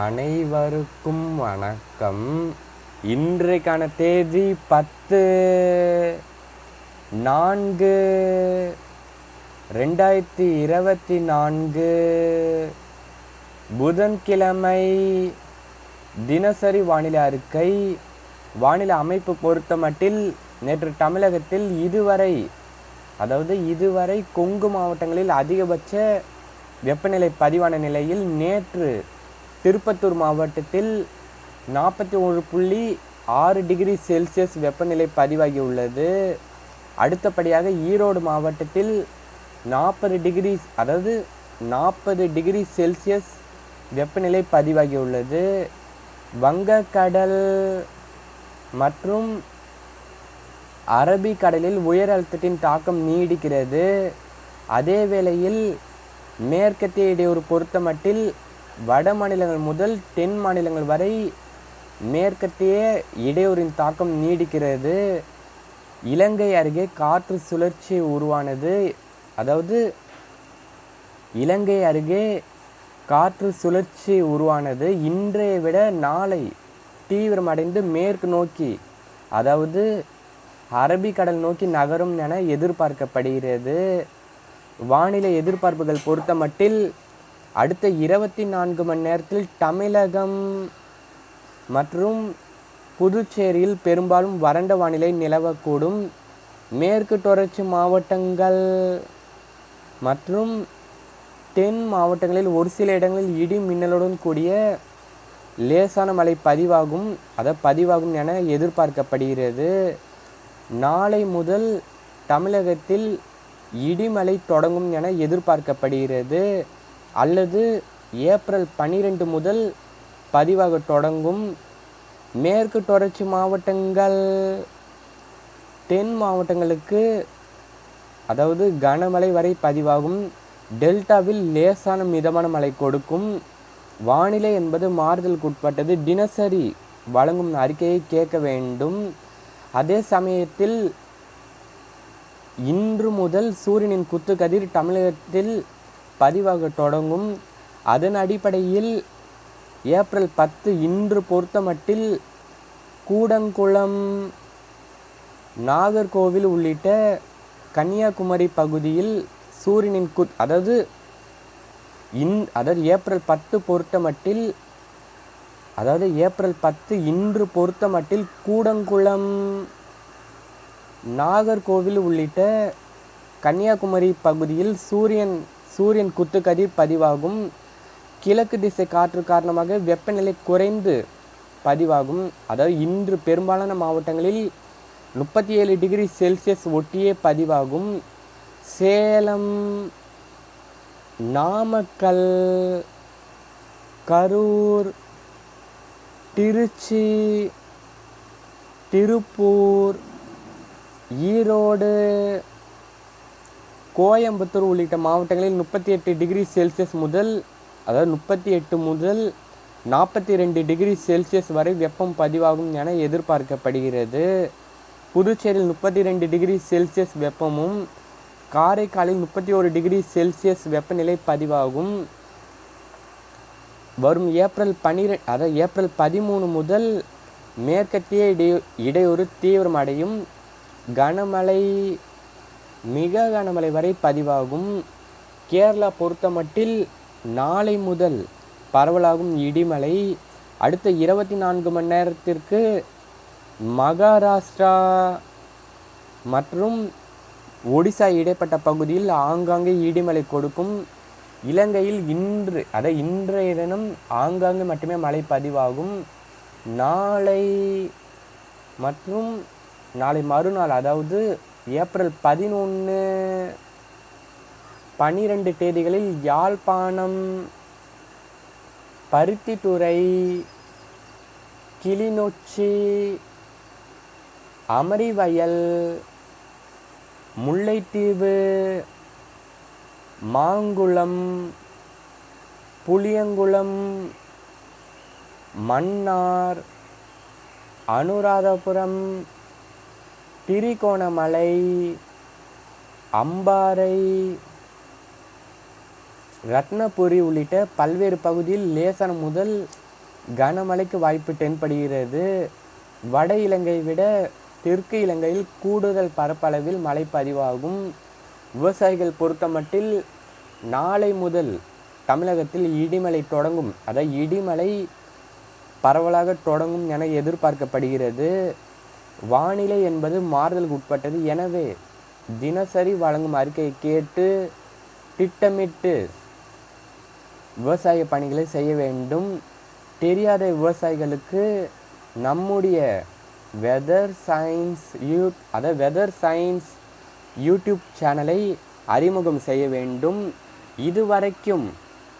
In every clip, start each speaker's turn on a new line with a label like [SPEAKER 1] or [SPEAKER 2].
[SPEAKER 1] அனைவருக்கும் வணக்கம். இன்றைக்கான தேதி 10/4/2024 புதன்கிழமை. தினசரி வானிலை அறிக்கை. வானிலை அமைப்பு பொறுத்தமட்டில் நேற்று தமிழகத்தில் இதுவரை கொங்கு மாவட்டங்களில் அதிகபட்ச வெப்பநிலை பதிவான நிலையில் நேற்று திருப்பத்தூர் மாவட்டத்தில் 41.6 டிகிரி செல்சியஸ் வெப்பநிலை பதிவாகியுள்ளது. அடுத்தபடியாக ஈரோடு மாவட்டத்தில் 40 டிகிரி செல்சியஸ் வெப்பநிலை பதிவாகியுள்ளது. வங்கக்கடல் மற்றும் அரபிக்கடலில் உயர் அழுத்தத்தின் தாக்கம் நீடிக்கிறது. அதே வேளையில் மேற்கத்திய இடையூறு பொறுத்தமட்டில் வட மாநிலங்கள் முதல் தென் மாநிலங்கள் வரை மேற்கத்திய இடையூறின் தாக்கம் நீடிக்கிறது. இலங்கை அருகே காற்று சுழற்சி உருவானது. இன்றைய விட நாளை தீவிரமடைந்து மேற்கு நோக்கி அரபிக்கடல் நோக்கி நகரும் என எதிர்பார்க்கப்படுகிறது. வானிலை எதிர்பார்ப்புகள் பொறுத்தமட்டில் அடுத்த 24 மணி நேரத்தில் தமிழகம் மற்றும் புதுச்சேரியில் பெரும்பாலும் வறண்ட வானிலை நிலவக்கூடும். மேற்கு தொடர்ச்சி மாவட்டங்கள் மற்றும் தென் மாவட்டங்களில் ஒரு சில இடங்களில் இடி மின்னலுடன் கூடிய லேசான மழை பதிவாகும் என எதிர்பார்க்கப்படுகிறது. நாளை முதல் தமிழகத்தில் இடிமழை தொடங்கும் என எதிர்பார்க்கப்படுகிறது. அல்லது ஏப்ரல் 12 முதல் பதிவாக தொடங்கும். மேற்கு தொடர்ச்சி மாவட்டங்கள் தென் மாவட்டங்களுக்கு கனமழை வரை பதிவாகும். டெல்டாவில் லேசான மிதமான மழை கொடுக்கும். வானிலை என்பது மாறுதலுக்கு உட்பட்டது. தினசரி வழங்கும் அறிக்கையை கேட்க வேண்டும். அதே சமயத்தில் இன்று முதல் சூரியனின் குத்துக்கதிர் தமிழகத்தில் பதிவாக தொடங்கும். அதன் அடிப்படையில் ஏப்ரல் 10 இன்று பொறுத்தமட்டில் கூடங்குளம், நாகர்கோவில் உள்ளிட்ட கன்னியாகுமரி பகுதியில் சூரியனின் ஏப்ரல் 10 பொறுத்தமட்டில் ஏப்ரல் 10 இன்று பொறுத்தமட்டில் கூடங்குளம், நாகர்கோவில் உள்ளிட்ட கன்னியாகுமரி பகுதியில் சூரியன் குத்துக்கதிர் பதிவாகும். கிழக்கு திசை காற்று காரணமாக வெப்பநிலை குறைந்து பதிவாகும். இன்று பெரும்பாலான மாவட்டங்களில் 37 டிகிரி செல்சியஸ் ஒட்டியே பதிவாகும். சேலம், நாமக்கல், கரூர், திருச்சி, திருப்பூர், ஈரோடு, கோயம்புத்தூர் உள்ளிட்ட மாவட்டங்களில் 38 டிகிரி செல்சியஸ் முதல் 42 டிகிரி செல்சியஸ் வரை வெப்பம் பதிவாகும் என எதிர்பார்க்கப்படுகிறது. புதுச்சேரியில் 32 டிகிரி செல்சியஸ் வெப்பமும், காரைக்காலில் 31 டிகிரி செல்சியஸ் வெப்பநிலை பதிவாகும். வரும் ஏப்ரல் 13 முதல் மேற்கத்திய இடையூறு தீவிரமடையும். மிக கனமழை வரை பதிவாகும். கேரளா பொறுத்தமட்டில் நாளை முதல் பரவலாகும் இடிமலை. அடுத்த 24 மணி நேரத்திற்கு மகாராஷ்டிரா மற்றும் ஒடிசா இடைப்பட்ட பகுதியில் ஆங்காங்கே இடிமலை கொடுக்கும். இலங்கையில் இன்றைய தினம் ஆங்காங்கே மட்டுமே மழை பதிவாகும். நாளை மற்றும் நாளை மறுநாள் ஏப்ரல் 11, 12 தேதிகளில் யாழ்ப்பாணம், பருத்தித்துறை, கிளிநொச்சி, அமரிவயல், முல்லைத்தீவு, மாங்குளம், புளியங்குளம், மன்னார், அனுராதபுரம், திரிகோணமலை, அம்பாறை, ரத்னபுரி உள்ளிட்ட பல்வேறு பகுதியில் லேசான முதல் கனமழைக்கு வாய்ப்பு தென்படுகிறது. வட இலங்கை விட தெற்கு இலங்கையில் கூடுதல் பரப்பளவில் மழை பதிவாகும். விவசாயிகள் பொறுத்தமட்டில் நாளை முதல் தமிழகத்தில் இடிமழை தொடங்கும். அதாவது இடிமழை பரவலாக தொடங்கும் என எதிர்பார்க்கப்படுகிறது. வானிலை என்பது மாறுதலுக்கு உட்பட்டது. எனவே தினசரி வழங்கும் அறிக்கையை கேட்டு திட்டமிட்டு விவசாய பணிகளை செய்ய வேண்டும். தெரியாத விவசாயிகளுக்கு நம்முடைய வெதர் சயின்ஸ் யூடியூப் சேனலை அறிமுகம் செய்ய வேண்டும். இதுவரைக்கும்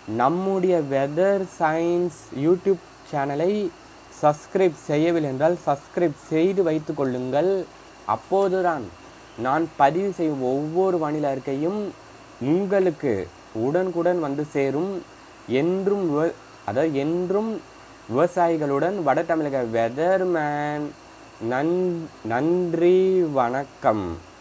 [SPEAKER 1] நம்முடைய வெதர் சயின்ஸ் யூடியூப் சேனலை சப்ஸ்கிரைப் செய்யவில்லை என்றால் சப்ஸ்கிரைப் செய்து வைத்து கொள்ளுங்கள். அப்போதுதான் நான் பதிவு செய்யும் ஒவ்வொரு வானிலை அறிக்கையும் உங்களுக்கு உடனுக்குடன் வந்து சேரும். என்றும் விவசாயிகளுடன் வட தமிழக வெதர்மேன். நன்றி, வணக்கம்.